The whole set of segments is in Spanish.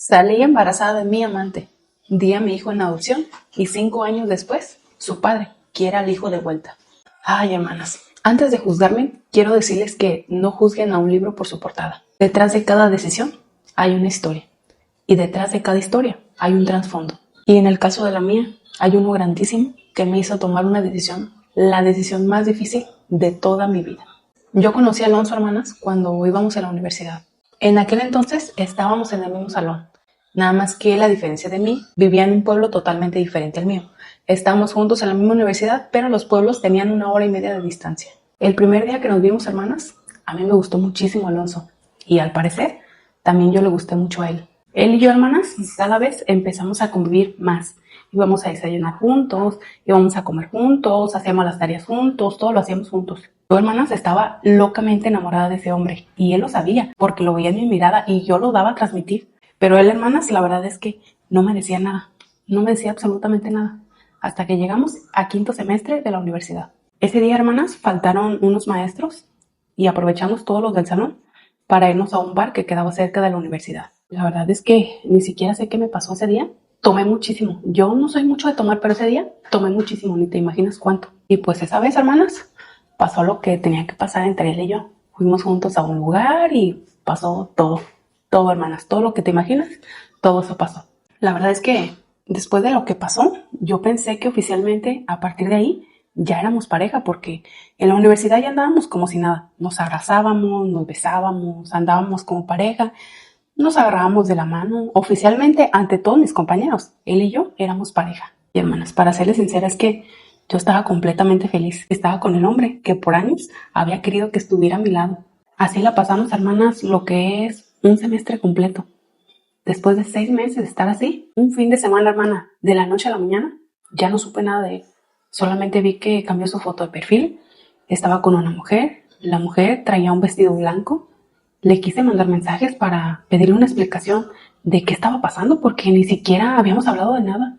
Salí embarazada de mi amante, di a mi hijo en adopción y 5 años después, su padre quiere al hijo de vuelta. Ay, hermanas, antes de juzgarme, quiero decirles que no juzguen a un libro por su portada. Detrás de cada decisión hay una historia y detrás de cada historia hay un trasfondo. Y en el caso de la mía, hay uno grandísimo que me hizo tomar una decisión, la decisión más difícil de toda mi vida. Yo conocí a Alonso, hermanas, cuando íbamos a la universidad. En aquel entonces estábamos en el mismo salón, nada más que él, a diferencia de mí, vivía en un pueblo totalmente diferente al mío. Estábamos juntos en la misma universidad, pero los pueblos tenían 1 hora y media de distancia. El primer día que nos vimos, hermanas, a mí me gustó muchísimo Alonso y al parecer también yo le gusté mucho a él. Él y yo, hermanas, cada vez empezamos a convivir más. Íbamos a desayunar juntos, íbamos a comer juntos, hacíamos las tareas juntos, todo lo hacíamos juntos. Yo, hermanas, estaba locamente enamorada de ese hombre y él lo sabía porque lo veía en mi mirada y yo lo daba a transmitir. Pero él, hermanas, la verdad es que no me decía nada, no me decía absolutamente nada, hasta que llegamos a 5º semestre de la universidad. Ese día, hermanas, faltaron unos maestros y aprovechamos todos los del salón para irnos a un bar que quedaba cerca de la universidad. La verdad es que ni siquiera sé qué me pasó ese día. Tomé muchísimo. Yo no soy mucho de tomar, pero ese día tomé muchísimo, ni te imaginas cuánto. Y pues esa vez, hermanas, pasó lo que tenía que pasar entre él y yo. Fuimos juntos a un lugar y pasó todo. Todo, hermanas, todo lo que te imaginas, todo eso pasó. La verdad es que después de lo que pasó, yo pensé que oficialmente, a partir de ahí, ya éramos pareja, porque en la universidad ya andábamos como si nada. Nos abrazábamos, nos besábamos, andábamos como pareja, nos agarrábamos de la mano. Oficialmente, ante todos mis compañeros, él y yo éramos pareja. Y hermanas, para serles sincera, es que yo estaba completamente feliz. Estaba con el hombre que por años había querido que estuviera a mi lado. Así la pasamos, hermanas, lo que es un semestre completo. Después de 6 meses de estar así, un fin de semana, hermana, de la noche a la mañana, ya no supe nada de él. Solamente vi que cambió su foto de perfil, estaba con una mujer, la mujer traía un vestido blanco. Le quise mandar mensajes para pedirle una explicación de qué estaba pasando, porque ni siquiera habíamos hablado de nada.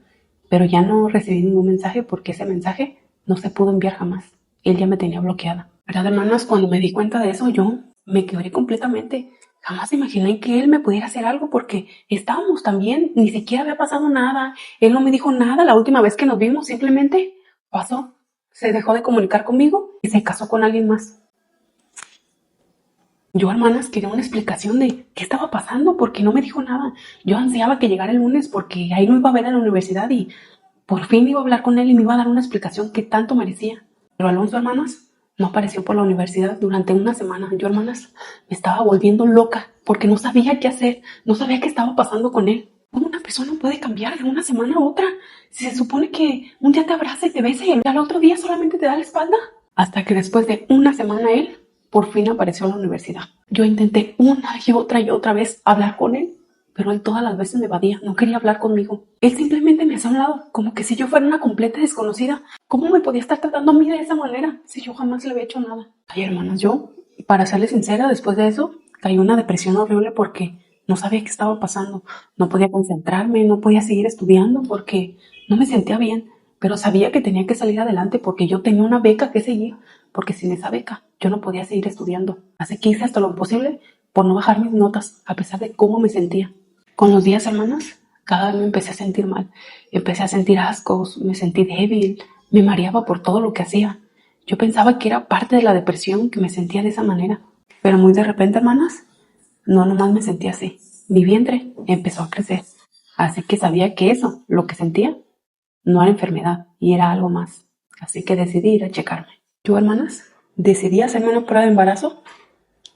Pero ya no recibí ningún mensaje porque ese mensaje no se pudo enviar jamás. Él ya me tenía bloqueada. ¿Verdad, hermanas? Cuando me di cuenta de eso, yo me quebré completamente. Jamás imaginé que él me pudiera hacer algo porque estábamos tan bien, ni siquiera había pasado nada. Él no me dijo nada la última vez que nos vimos, simplemente pasó. Se dejó de comunicar conmigo y se casó con alguien más. Yo, hermanas, quería una explicación de qué estaba pasando porque no me dijo nada. Yo ansiaba que llegara el lunes porque ahí lo iba a ver en la universidad y por fin iba a hablar con él y me iba a dar una explicación que tanto merecía. Pero Alonso, hermanas, no apareció por la universidad durante una semana. Yo, hermanas, me estaba volviendo loca porque no sabía qué hacer, no sabía qué estaba pasando con él. ¿Cómo una persona puede cambiar de una semana a otra? Si se supone que un día te abraza y te besa y al otro día solamente te da la espalda. Hasta que después de una semana él por fin apareció en la universidad. Yo intenté una y otra vez hablar con él, pero él todas las veces me evadía, no quería hablar conmigo. Él simplemente me hacía a un lado, como que si yo fuera una completa desconocida. ¿Cómo me podía estar tratando a mí de esa manera si yo jamás le había hecho nada? Ay, hermanas, yo, para serles sincera, después de eso, caí en una depresión horrible porque no sabía qué estaba pasando. No podía concentrarme, no podía seguir estudiando porque no me sentía bien. Pero sabía que tenía que salir adelante porque yo tenía una beca que seguir, porque sin esa beca yo no podía seguir estudiando. Así que hice hasta lo imposible por no bajar mis notas, a pesar de cómo me sentía. Con los días, hermanas, cada vez me empecé a sentir mal. Empecé a sentir ascos, me sentí débil, me mareaba por todo lo que hacía. Yo pensaba que era parte de la depresión que me sentía de esa manera. Pero muy de repente, hermanas, no nomás me sentía así. Mi vientre empezó a crecer. Así que sabía que eso, lo que sentía, no era enfermedad y era algo más. Así que decidí ir a checarme. Yo, hermanas, decidí hacerme una prueba de embarazo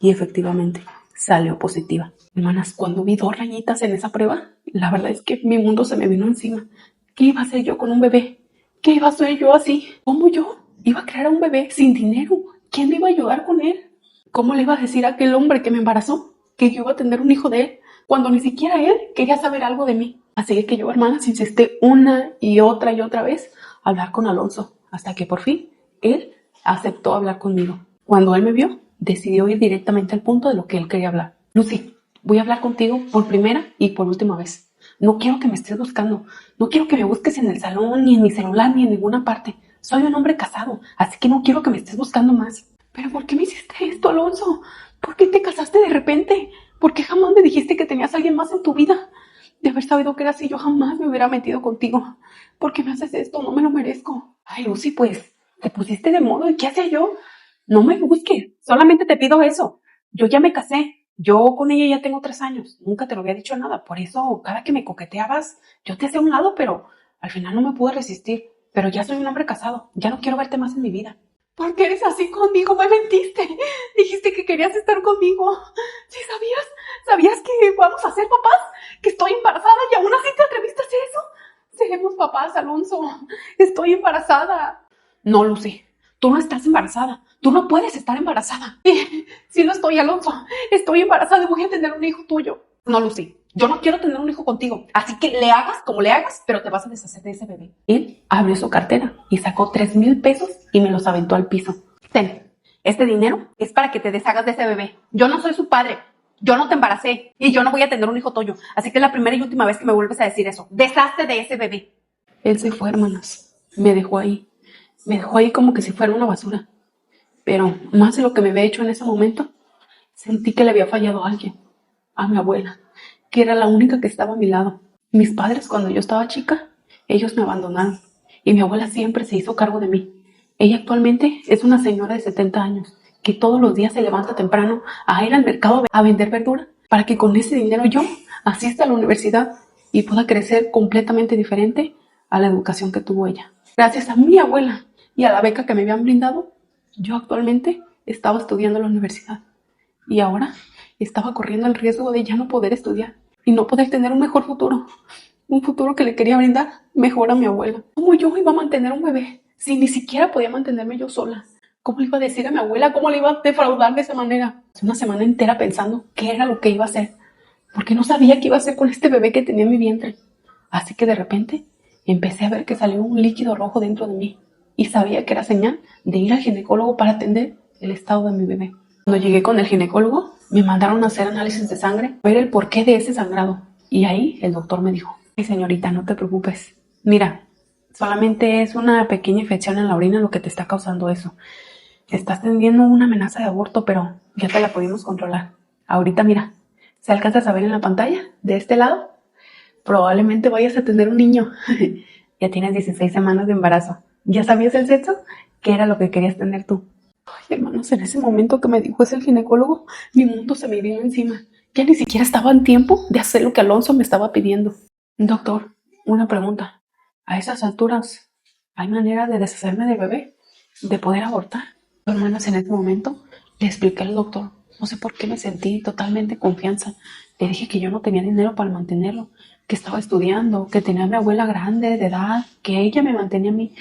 y efectivamente salió positiva. Hermanas, cuando vi 2 rayitas en esa prueba, la verdad es que mi mundo se me vino encima. ¿Qué iba a hacer yo con un bebé? ¿Qué iba a hacer yo así? ¿Cómo yo iba a crear un bebé sin dinero? ¿Quién me iba a ayudar con él? ¿Cómo le iba a decir a aquel hombre que me embarazó que yo iba a tener un hijo de él cuando ni siquiera él quería saber algo de mí? Así que yo, hermanas, insistí una y otra vez a hablar con Alonso, hasta que por fin él aceptó hablar conmigo. Cuando él me vio, decidió ir directamente al punto de lo que él quería hablar. Lucy, voy a hablar contigo por primera y por última vez. No quiero que me estés buscando. No quiero que me busques en el salón, ni en mi celular, ni en ninguna parte. Soy un hombre casado, así que no quiero que me estés buscando más. ¿Pero por qué me hiciste esto, Alonso? ¿Por qué te casaste de repente? ¿Por qué jamás me dijiste que tenías a alguien más en tu vida? De haber sabido que era así, yo jamás me hubiera metido contigo. ¿Por qué me haces esto? No me lo merezco. Ay, Lucy, pues, te pusiste de modo. ¿Y qué hacía yo? No me busques. Solamente te pido eso. Yo ya me casé. Yo con ella ya tengo 3 años. Nunca te lo había dicho nada. Por eso, cada que me coqueteabas, yo te hacía a un lado, pero al final no me pude resistir. Pero ya soy un hombre casado. Ya no quiero verte más en mi vida. ¿Por qué eres así conmigo? Me mentiste. Dijiste que querías estar conmigo. ¿Sí sabías que vamos a ser papás? ¿Que estoy embarazada y aún así te atreviste a hacer eso? Seremos papás, Alonso. Estoy embarazada. No, Lucy. Tú no estás embarazada. Tú no puedes estar embarazada. Sí lo estoy, Alonso. Estoy embarazada y voy a tener un hijo tuyo. No, Lucy. Yo no quiero tener un hijo contigo. Así que le hagas como le hagas, pero te vas a deshacer de ese bebé. Él abrió su cartera y sacó 3,000 pesos y me los aventó al piso. Ten, este dinero es para que te deshagas de ese bebé. Yo no soy su padre. Yo no te embaracé y yo no voy a tener un hijo tuyo. Así que es la primera y última vez que me vuelves a decir eso. Deshazte de ese bebé. Él se fue, hermanas. Me dejó ahí. Me dejó ahí como que si fuera una basura. Pero más de lo que me había hecho en ese momento, sentí que le había fallado a alguien. A mi abuela, que era la única que estaba a mi lado. Mis padres, cuando yo estaba chica, ellos me abandonaron. Y mi abuela siempre se hizo cargo de mí. Ella actualmente es una señora de 70 años, que todos los días se levanta temprano a ir al mercado a vender verdura, para que con ese dinero yo asista a la universidad y pueda crecer completamente diferente a la educación que tuvo ella. Gracias a mi abuela y a la beca que me habían brindado, yo actualmente estaba estudiando en la universidad. Y ahora estaba corriendo el riesgo de ya no poder estudiar y no poder tener un mejor futuro. Un futuro que le quería brindar mejor a mi abuela. ¿Cómo yo iba a mantener un bebé si ni siquiera podía mantenerme yo sola? ¿Cómo le iba a decir a mi abuela? ¿Cómo le iba a defraudar de esa manera? Una semana entera pensando qué era lo que iba a hacer, porque no sabía qué iba a hacer con este bebé que tenía en mi vientre. Así que de repente empecé a ver que salió un líquido rojo dentro de mí y sabía que era señal de ir al ginecólogo para atender el estado de mi bebé. Cuando llegué con el ginecólogo, me mandaron a hacer análisis de sangre, ver el porqué de ese sangrado. Y ahí el doctor me dijo: "Ay, señorita, no te preocupes. Mira, solamente es una pequeña infección en la orina lo que te está causando eso. Estás teniendo una amenaza de aborto, pero ya te la pudimos controlar. Ahorita mira, ¿se alcanzas a ver en la pantalla? De este lado, probablemente vayas a tener un niño. Ya tienes 16 semanas de embarazo. ¿Ya sabías el sexo? ¿Qué era lo que querías tener tú?". Ay, hermanos, en ese momento que me dijo ese el ginecólogo, mi mundo se me vino encima. Ya ni siquiera estaba en tiempo de hacer lo que Alonso me estaba pidiendo. Doctor, una pregunta. A esas alturas, ¿hay manera de deshacerme del bebé? ¿De poder abortar? Hermanas, en ese momento le expliqué al doctor. No sé por qué me sentí totalmente en confianza. Le dije que yo no tenía dinero para mantenerlo, que estaba estudiando, que tenía a mi abuela grande de edad, que ella me mantenía a mí.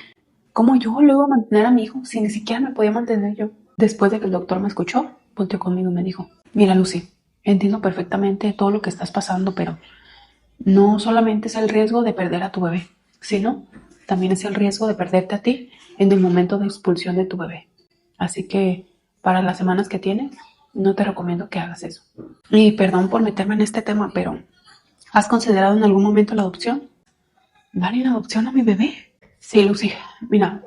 ¿Cómo yo lo iba a mantener a mi hijo si ni siquiera me podía mantener yo? Después de que el doctor me escuchó, volteó conmigo y me dijo: "Mira, Lucy, entiendo perfectamente todo lo que estás pasando, pero no solamente es el riesgo de perder a tu bebé, sino también es el riesgo de perderte a ti en el momento de expulsión de tu bebé. Así que para las semanas que tienes, no te recomiendo que hagas eso". Y perdón por meterme en este tema, pero ¿has considerado en algún momento la adopción? ¿Dar en adopción a mi bebé? Sí, Lucy, mira,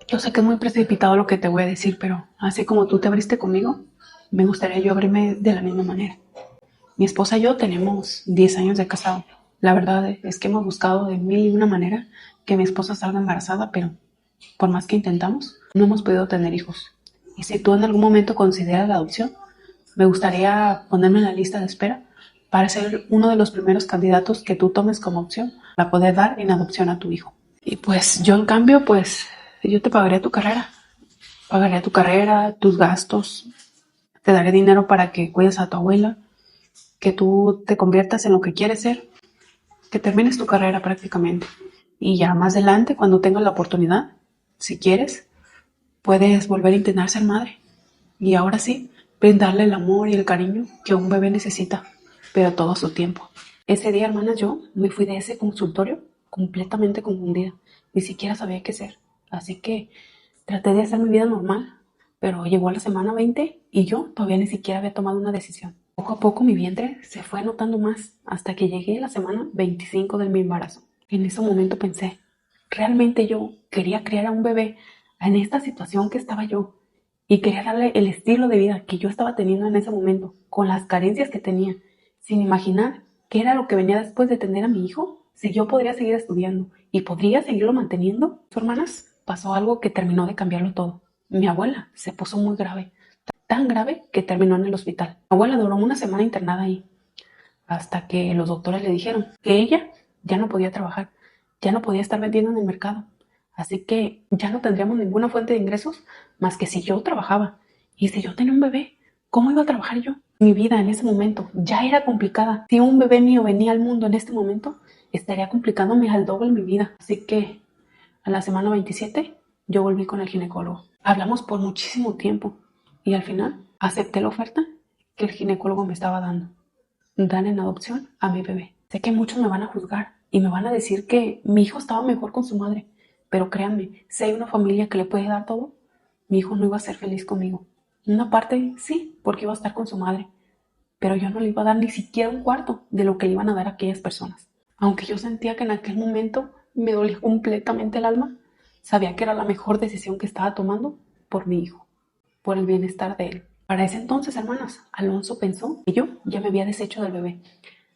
yo sé que es muy precipitado lo que te voy a decir, pero así como tú te abriste conmigo, me gustaría yo abrirme de la misma manera. Mi esposa y yo tenemos 10 años de casado. La verdad es que hemos buscado de mil y una manera que mi esposa salga embarazada, pero por más que intentamos, no hemos podido tener hijos. Y si tú en algún momento consideras la adopción, me gustaría ponerme en la lista de espera para ser uno de los primeros candidatos que tú tomes como opción para poder dar en adopción a tu hijo. Y pues yo en cambio, pues yo te pagaría tu carrera, tus gastos, te daré dinero para que cuides a tu abuela, que tú te conviertas en lo que quieres ser, que termines tu carrera prácticamente. Y ya más adelante, cuando tengas la oportunidad, si quieres, puedes volver a intentar ser madre. Y ahora sí, brindarle el amor y el cariño que un bebé necesita, pero todo a su tiempo. Ese día, hermanas, yo me fui de ese consultorio completamente confundida. Ni siquiera sabía qué hacer. Así que traté de hacer mi vida normal, pero llegó la semana 20 y yo todavía ni siquiera había tomado una decisión. Poco a poco mi vientre se fue notando más hasta que llegué a la semana 25 de mi embarazo. En ese momento pensé, ¿realmente yo quería criar a un bebé en esta situación que estaba yo? Y quería darle el estilo de vida que yo estaba teniendo en ese momento, con las carencias que tenía, sin imaginar ¿Qué era lo que venía después de tener a mi hijo? Si yo podría seguir estudiando y podría seguirlo manteniendo. Sus hermanas, pasó algo que terminó de cambiarlo todo. Mi abuela se puso muy grave, tan grave que terminó en el hospital. Mi abuela duró una semana internada ahí, hasta que los doctores le dijeron que ella ya no podía trabajar, ya no podía estar vendiendo en el mercado. Así que ya no tendríamos ninguna fuente de ingresos más que si yo trabajaba. Y si yo tenía un bebé, ¿cómo iba a trabajar yo? Mi vida en ese momento ya era complicada. Si un bebé mío venía al mundo en este momento, estaría complicándome al doble mi vida. Así que a la semana 27 yo volví con el ginecólogo. Hablamos por muchísimo tiempo y al final acepté la oferta que el ginecólogo me estaba dando. Dan en adopción a mi bebé. Sé que muchos me van a juzgar y me van a decir que mi hijo estaba mejor con su madre, pero créanme, si hay una familia que le puede dar todo, mi hijo no iba a ser feliz conmigo. Una parte sí, porque iba a estar con su madre, pero yo no le iba a dar ni siquiera un cuarto de lo que le iban a dar a aquellas personas. Aunque yo sentía que en aquel momento me dolía completamente el alma, sabía que era la mejor decisión que estaba tomando por mi hijo, por el bienestar de él. Para ese entonces, hermanas, Alonso pensó que yo ya me había deshecho del bebé,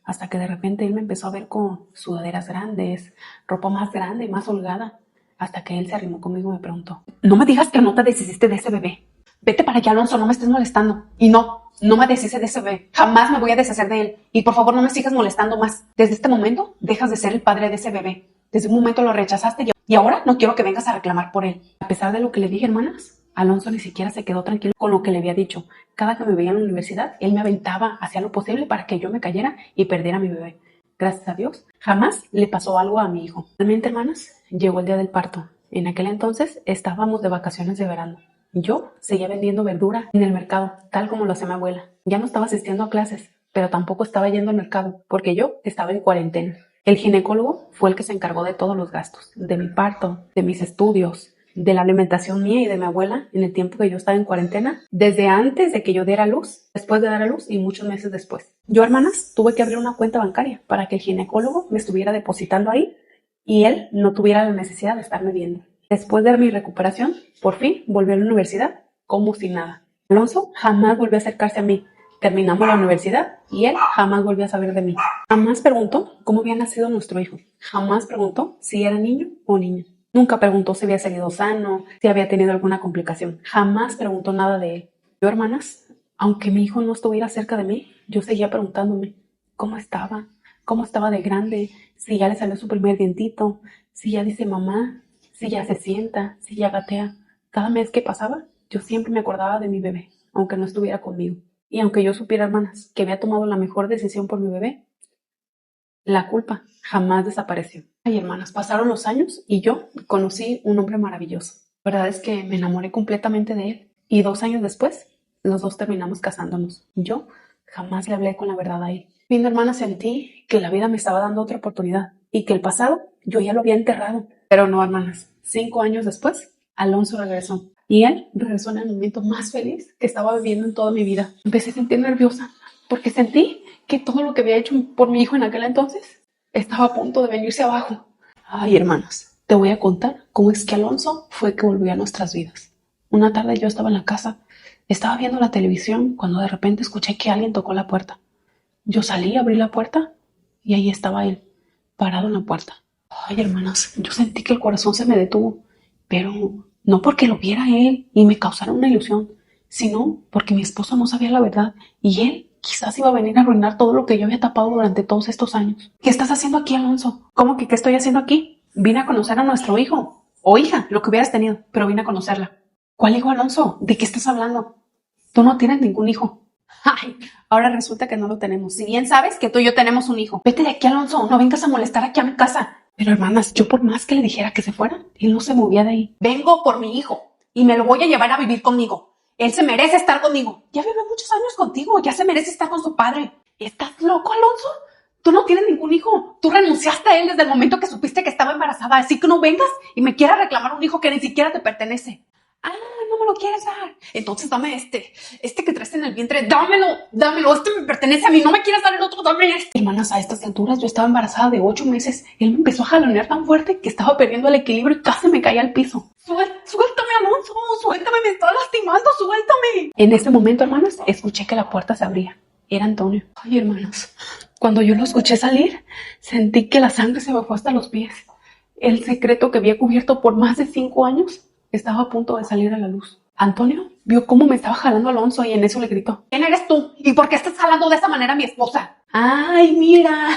hasta que de repente él me empezó a ver con sudaderas grandes, ropa más grande, más holgada, hasta que él se arrimó conmigo y me preguntó: no me digas que no te deshiciste de ese bebé. Vete para allá, Alonso, no me estés molestando. Y no me deshice de ese bebé. Jamás me voy a deshacer de él. Y por favor, no me sigas molestando más. Desde este momento, dejas de ser el padre de ese bebé. Desde un momento lo rechazaste y ahora no quiero que vengas a reclamar por él. A pesar de lo que le dije, hermanas, Alonso ni siquiera se quedó tranquilo con lo que le había dicho. Cada que me veía en la universidad, él me aventaba, hacía lo posible para que yo me cayera y perdiera a mi bebé. Gracias a Dios, jamás le pasó algo a mi hijo. Realmente, hermanas, llegó el día del parto. En aquel entonces estábamos de vacaciones de verano. Yo seguía vendiendo verdura en el mercado, tal como lo hacía mi abuela. Ya no estaba asistiendo a clases, pero tampoco estaba yendo al mercado, porque yo estaba en cuarentena. El ginecólogo fue el que se encargó de todos los gastos, de mi parto, de mis estudios, de la alimentación mía y de mi abuela en el tiempo que yo estaba en cuarentena, desde antes de que yo diera a luz, después de dar a luz y muchos meses después. Yo, hermanas, tuve que abrir una cuenta bancaria para que el ginecólogo me estuviera depositando ahí y él no tuviera la necesidad de estarme viendo. Después de mi recuperación, por fin volví a la universidad como si nada. Alonso jamás volvió a acercarse a mí. Terminamos la universidad y él jamás volvió a saber de mí. Jamás preguntó cómo había nacido nuestro hijo. Jamás preguntó si era niño o niña. Nunca preguntó si había salido sano, si había tenido alguna complicación. Jamás preguntó nada de él. Yo, hermanas, aunque mi hijo no estuviera cerca de mí, yo seguía preguntándome cómo estaba de grande, si ya le salió su primer dientito, si ya dice mamá, si ya se sienta, si ya gatea. Cada mes que pasaba, yo siempre me acordaba de mi bebé, aunque no estuviera conmigo. Y aunque yo supiera, hermanas, que había tomado la mejor decisión por mi bebé, la culpa jamás desapareció. Ay, hermanas, pasaron los años y yo conocí un hombre maravilloso. La verdad es que me enamoré completamente de él. Y 2 años después, los dos terminamos casándonos. Yo jamás le hablé con la verdad a él. Viendo, hermanas, sentí que la vida me estaba dando otra oportunidad y que el pasado yo ya lo había enterrado. Pero no, hermanas. 5 años después, Alonso regresó. Y él regresó en el momento más feliz que estaba viviendo en toda mi vida. Empecé a sentir nerviosa porque sentí que todo lo que había hecho por mi hijo en aquel entonces estaba a punto de venirse abajo. Ay, hermanas, te voy a contar cómo es que Alonso fue que volvió a nuestras vidas. Una tarde yo estaba en la casa, estaba viendo la televisión cuando de repente escuché que alguien tocó la puerta. Yo salí, abrí la puerta y ahí estaba él, parado en la puerta. Ay, hermanas, yo sentí que el corazón se me detuvo, pero no porque lo viera él y me causara una ilusión, sino porque mi esposo no sabía la verdad y él quizás iba a venir a arruinar todo lo que yo había tapado durante todos estos años. ¿Qué estás haciendo aquí, Alonso? ¿Cómo que qué estoy haciendo aquí? Vine a conocer a nuestro hijo, o hija, lo que hubieras tenido, pero vine a conocerla. ¿Cuál hijo, Alonso? ¿De qué estás hablando? Tú no tienes ningún hijo. Ay, ahora resulta que no lo tenemos. Si bien sabes que tú y yo tenemos un hijo. Vete de aquí, Alonso, no vengas a molestar aquí a mi casa. Pero, hermanas, yo por más que le dijera que se fuera, él no se movía de ahí. Vengo por mi hijo y me lo voy a llevar a vivir conmigo. Él se merece estar conmigo. Ya vive muchos años contigo, ya se merece estar con su padre. ¿Estás loco, Alonso? Tú no tienes ningún hijo. Tú renunciaste a él desde el momento que supiste que estaba embarazada. Así que no vengas y me quieras reclamar un hijo que ni siquiera te pertenece. Ah, no me lo quieres dar. Entonces dame este que traes en el vientre. Dámelo, este me pertenece a mí. No me quieres dar el otro, dame este. Hermanas, a estas alturas yo estaba embarazada de 8 meses. Él me empezó a jalonear tan fuerte que estaba perdiendo el equilibrio y casi me caía al piso. Suéltame, Alonso, suéltame, me está lastimando, suéltame. En ese momento, hermanas, escuché que la puerta se abría. Era Antonio. Ay, hermanas, Cuando yo lo escuché salir, sentí que la sangre se me fue hasta los pies. El secreto que había cubierto por más de 5 años estaba a punto de salir a la luz. Antonio vio cómo me estaba jalando Alonso y en eso le gritó: ¿Quién eres tú? ¿Y por qué estás jalando de esa manera a mi esposa? ¡Ay, mira!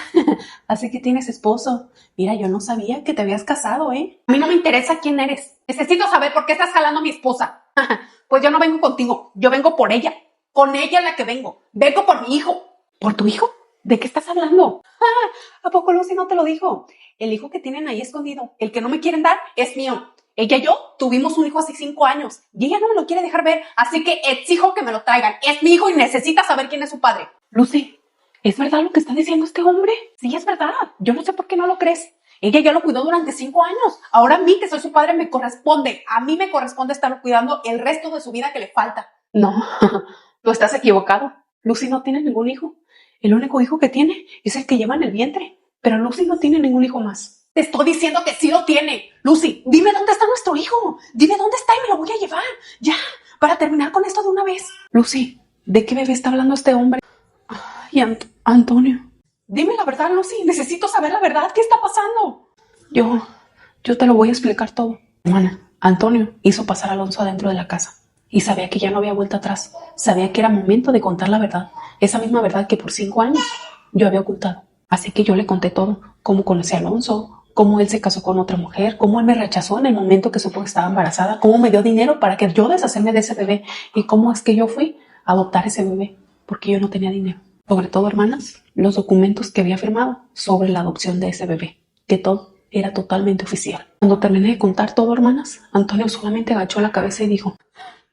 Así que tienes esposo. Mira, yo no sabía que te habías casado, ¿eh? A mí no me interesa quién eres. Necesito saber por qué estás jalando a mi esposa. Pues yo no vengo contigo, yo vengo por ella. Con ella es la que vengo. Vengo por mi hijo. ¿Por tu hijo? ¿De qué estás hablando? ¿A poco Lucy no te lo dijo? El hijo que tienen ahí escondido, el que no me quieren dar, es mío. Ella y yo tuvimos un hijo hace 5 años y ella no me lo quiere dejar ver, así que exijo que me lo traigan. Es mi hijo y necesita saber quién es su padre. Lucy, ¿es verdad lo que está diciendo este hombre? Sí, es verdad. Yo no sé por qué no lo crees. Ella ya lo cuidó durante 5 años. Ahora a mí, que soy su padre, me corresponde. A mí me corresponde estarlo cuidando el resto de su vida que le falta. No, no estás equivocado. Lucy no tiene ningún hijo. El único hijo que tiene es el que lleva en el vientre. Pero Lucy no tiene ningún hijo más. Te estoy diciendo que sí lo tiene. Lucy, dime dónde está nuestro hijo. Dime dónde está y me lo voy a llevar. Ya, para terminar con esto de una vez. Lucy, ¿de qué bebé está hablando este hombre? Ay, Antonio. Dime la verdad, Lucy. Necesito saber la verdad. ¿Qué está pasando? Yo te lo voy a explicar todo. Hermana, Antonio hizo pasar a Alonso adentro de la casa y sabía que ya no había vuelta atrás. Sabía que era momento de contar la verdad. Esa misma verdad que por 5 años yo había ocultado. Así que yo le conté todo. Cómo conocí a Alonso, cómo él se casó con otra mujer, cómo él me rechazó en el momento que supo que estaba embarazada, cómo me dio dinero para que yo deshacerme de ese bebé y cómo es que yo fui a adoptar ese bebé porque yo no tenía dinero. Sobre todo, hermanas, los documentos que había firmado sobre la adopción de ese bebé, que todo era totalmente oficial. Cuando terminé de contar todo, hermanas, Antonio solamente agachó la cabeza y dijo: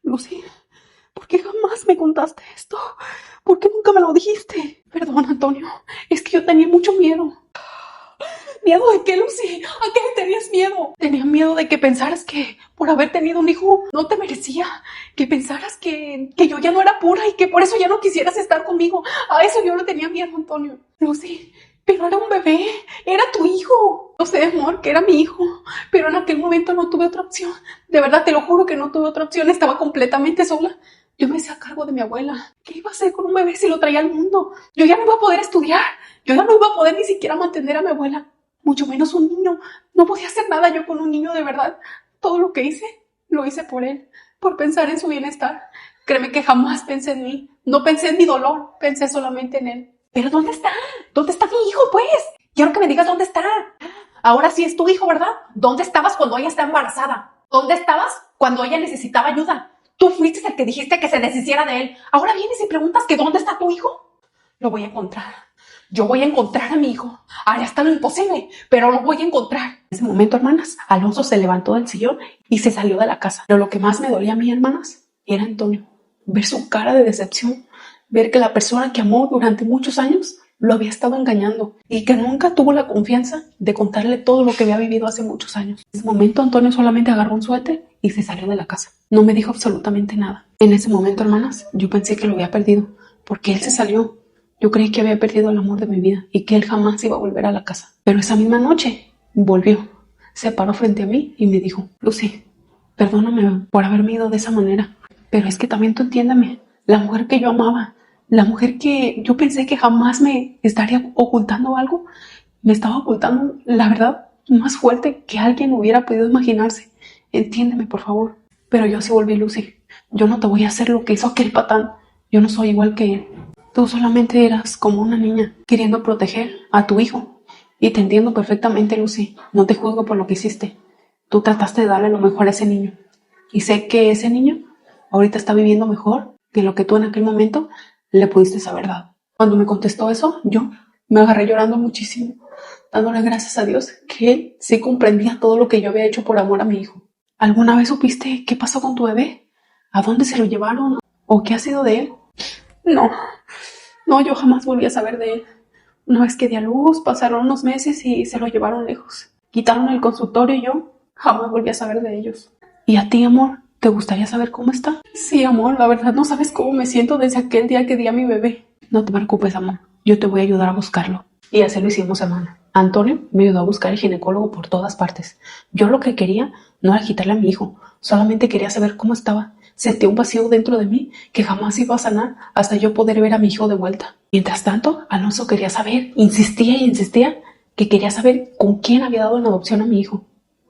Lucy, ¿por qué jamás me contaste esto? ¿Por qué nunca me lo dijiste? Perdón, Antonio, es que yo tenía mucho miedo. ¿Miedo de qué, Lucy? ¿A qué le tenías miedo? Tenía miedo de que pensaras que por haber tenido un hijo no te merecía, que pensaras que yo ya no era pura y que por eso ya no quisieras estar conmigo. A eso yo le tenía miedo, Antonio. Lucy, pero era un bebé, era tu hijo. Yo sé, amor, que era mi hijo, pero en aquel momento no tuve otra opción. De verdad, te lo juro que no tuve otra opción, estaba completamente sola. Yo me hacía cargo de mi abuela. ¿Qué iba a hacer con un bebé si lo traía al mundo? Yo ya no iba a poder estudiar, yo ya no iba a poder ni siquiera mantener a mi abuela. Mucho menos un niño. No podía hacer nada yo con un niño, de verdad. Todo lo que hice, lo hice por él, por pensar en su bienestar. Créeme que jamás pensé en mí. No pensé en mi dolor, pensé solamente en él. ¿Pero dónde está? ¿Dónde está mi hijo, pues? Quiero que me digas dónde está. Ahora sí es tu hijo, ¿verdad? ¿Dónde estabas cuando ella estaba embarazada? ¿Dónde estabas cuando ella necesitaba ayuda? Tú fuiste el que dijiste que se deshiciera de él. Ahora vienes y preguntas que dónde está tu hijo. Lo voy a encontrar. Yo voy a encontrar a mi hijo. Haré hasta lo imposible, pero lo voy a encontrar. En ese momento, hermanas, Alonso se levantó del sillón y se salió de la casa. Pero lo que más me dolía a mí, hermanas, era Antonio. Ver su cara de decepción. Ver que la persona que amó durante muchos años lo había estado engañando y que nunca tuvo la confianza de contarle todo lo que había vivido hace muchos años. En ese momento, Antonio solamente agarró un suéter y se salió de la casa. No me dijo absolutamente nada. En ese momento, hermanas, yo pensé que lo había perdido porque él se salió. Yo creí que había perdido el amor de mi vida y que él jamás iba a volver a la casa. Pero esa misma noche volvió, se paró frente a mí y me dijo: Lucy, perdóname por haberme ido de esa manera, pero es que también tú entiéndeme, la mujer que yo amaba, la mujer que yo pensé que jamás me estaría ocultando algo, me estaba ocultando la verdad más fuerte que alguien hubiera podido imaginarse. Entiéndeme, por favor. Pero yo sí volví, Lucy. Yo no te voy a hacer lo que hizo aquel patán. Yo no soy igual que él. Tú solamente eras como una niña queriendo proteger a tu hijo. Y te entiendo perfectamente, Lucy. No te juzgo por lo que hiciste. Tú trataste de darle lo mejor a ese niño. Y sé que ese niño ahorita está viviendo mejor que lo que tú en aquel momento le pudiste haber dado. Cuando me contestó eso, yo me agarré llorando muchísimo, dándole gracias a Dios que él sí comprendía todo lo que yo había hecho por amor a mi hijo. ¿Alguna vez supiste qué pasó con tu bebé? ¿A dónde se lo llevaron? ¿O qué ha sido de él? No, yo jamás volví a saber de él. Una vez que di a luz, pasaron unos meses y se lo llevaron lejos. Quitaron el consultorio y yo jamás volví a saber de ellos. ¿Y a ti, amor? ¿Te gustaría saber cómo está? Sí, amor, la verdad no sabes cómo me siento desde aquel día que di a mi bebé. No te preocupes, amor. Yo te voy a ayudar a buscarlo. Y así lo hicimos, hermana. Antonio me ayudó a buscar el ginecólogo por todas partes. Yo lo que quería no era quitarle a mi hijo. Solamente quería saber cómo estaba. Sentí un vacío dentro de mí que jamás iba a sanar hasta yo poder ver a mi hijo de vuelta. Mientras tanto, Alonso quería saber, insistía y insistía, que quería saber con quién había dado en adopción a mi hijo.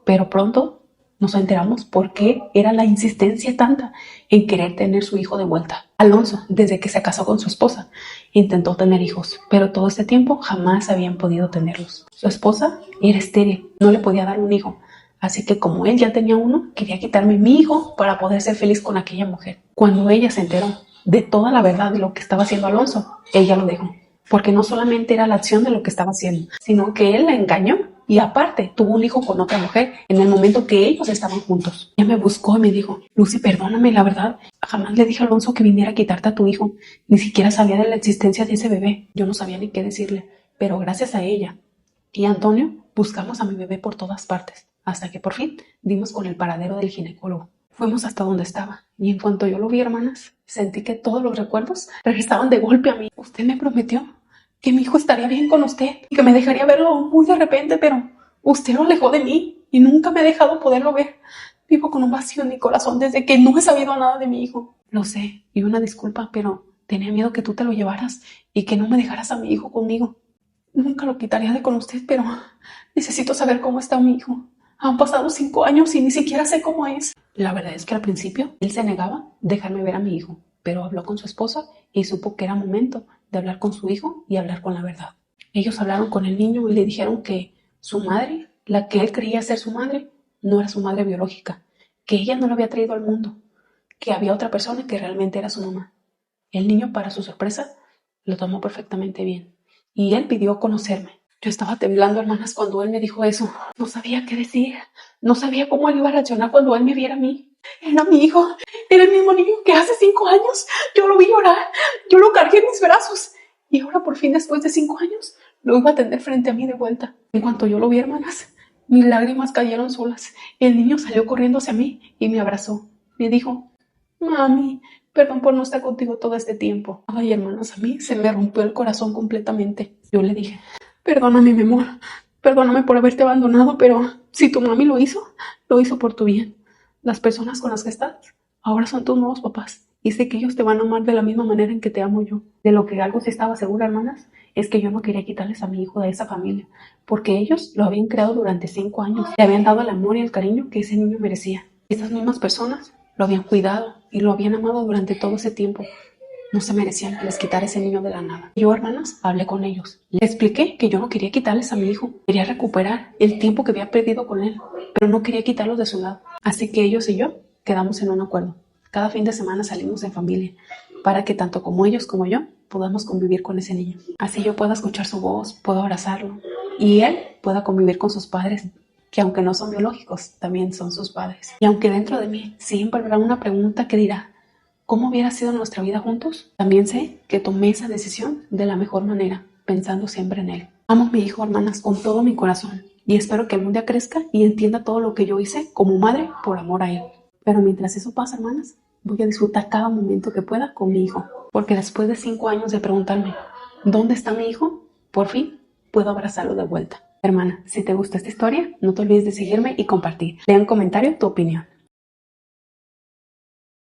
Pero pronto nos enteramos por qué era la insistencia tanta en querer tener su hijo de vuelta. Alonso, desde que se casó con su esposa, intentó tener hijos, pero todo este tiempo jamás habían podido tenerlos. Su esposa era estéril, no le podía dar un hijo. Así que como él ya tenía uno, quería quitarme mi hijo para poder ser feliz con aquella mujer. Cuando ella se enteró de toda la verdad de lo que estaba haciendo Alonso, ella lo dejó. Porque no solamente era la acción de lo que estaba haciendo, sino que él la engañó y aparte tuvo un hijo con otra mujer en el momento que ellos estaban juntos. Ella me buscó y me dijo: Lucy, perdóname, la verdad, jamás le dije a Alonso que viniera a quitarte a tu hijo. Ni siquiera sabía de la existencia de ese bebé. Yo no sabía ni qué decirle, pero gracias a ella y a Antonio buscamos a mi bebé por todas partes, hasta que por fin dimos con el paradero del ginecólogo. Fuimos hasta donde estaba y en cuanto yo lo vi, hermanas, sentí que todos los recuerdos regresaban de golpe a mí. Usted me prometió que mi hijo estaría bien con usted y que me dejaría verlo muy de repente, pero usted lo alejó de mí y nunca me ha dejado poderlo ver. Vivo con un vacío en mi corazón desde que no he sabido nada de mi hijo. Lo sé, y una disculpa, pero tenía miedo que tú te lo llevaras y que no me dejaras a mi hijo conmigo. Nunca lo quitaría de con usted, pero necesito saber cómo está mi hijo. Han pasado 5 años y ni siquiera sé cómo es. La verdad es que al principio él se negaba a dejarme ver a mi hijo, pero habló con su esposa y supo que era momento de hablar con su hijo y hablar con la verdad. Ellos hablaron con el niño y le dijeron que su madre, la que él creía ser su madre, no era su madre biológica, que ella no lo había traído al mundo, que había otra persona que realmente era su mamá. El niño, para su sorpresa, lo tomó perfectamente bien y él pidió conocerme. Yo estaba temblando, hermanas, cuando él me dijo eso. No sabía qué decir. No sabía cómo él iba a reaccionar cuando él me viera a mí. Era mi hijo. Era el mismo niño que hace 5 años. Yo lo vi llorar. Yo lo cargué en mis brazos. Y ahora, por fin, después de 5 años, lo iba a tener frente a mí de vuelta. En cuanto yo lo vi, hermanas, mis lágrimas cayeron solas. El niño salió corriendo hacia mí y me abrazó. Me dijo: Mami, perdón por no estar contigo todo este tiempo. Ay, hermanas, a mí se me rompió el corazón completamente. Yo le dije: Perdóname, mi amor, perdóname por haberte abandonado, pero si tu mami lo hizo por tu bien. Las personas con las que estás ahora son tus nuevos papás y sé que ellos te van a amar de la misma manera en que te amo yo. De lo que algo sí estaba segura, hermanas, es que yo no quería quitarles a mi hijo de esa familia, porque ellos lo habían creado durante 5 años, le habían dado el amor y el cariño que ese niño merecía. Esas mismas personas lo habían cuidado y lo habían amado durante todo ese tiempo. No se merecían que les quitara ese niño de la nada. Yo, hermanas, hablé con ellos. Les expliqué que yo no quería quitarles a mi hijo. Quería recuperar el tiempo que había perdido con él, pero no quería quitarlos de su lado. Así que ellos y yo quedamos en un acuerdo. Cada fin de semana salimos en familia para que tanto como ellos como yo podamos convivir con ese niño. Así yo pueda escuchar su voz, puedo abrazarlo y él pueda convivir con sus padres, que aunque no son biológicos, también son sus padres. Y aunque dentro de mí siempre habrá una pregunta que dirá: ¿cómo hubiera sido nuestra vida juntos? También sé que tomé esa decisión de la mejor manera, pensando siempre en él. Amo a mi hijo, hermanas, con todo mi corazón y espero que algún día crezca y entienda todo lo que yo hice como madre por amor a él. Pero mientras eso pasa, hermanas, voy a disfrutar cada momento que pueda con mi hijo, porque después de 5 años de preguntarme ¿dónde está mi hijo?, por fin puedo abrazarlo de vuelta. Hermana, si te gusta esta historia, no te olvides de seguirme y compartir. Deja en comentario tu opinión.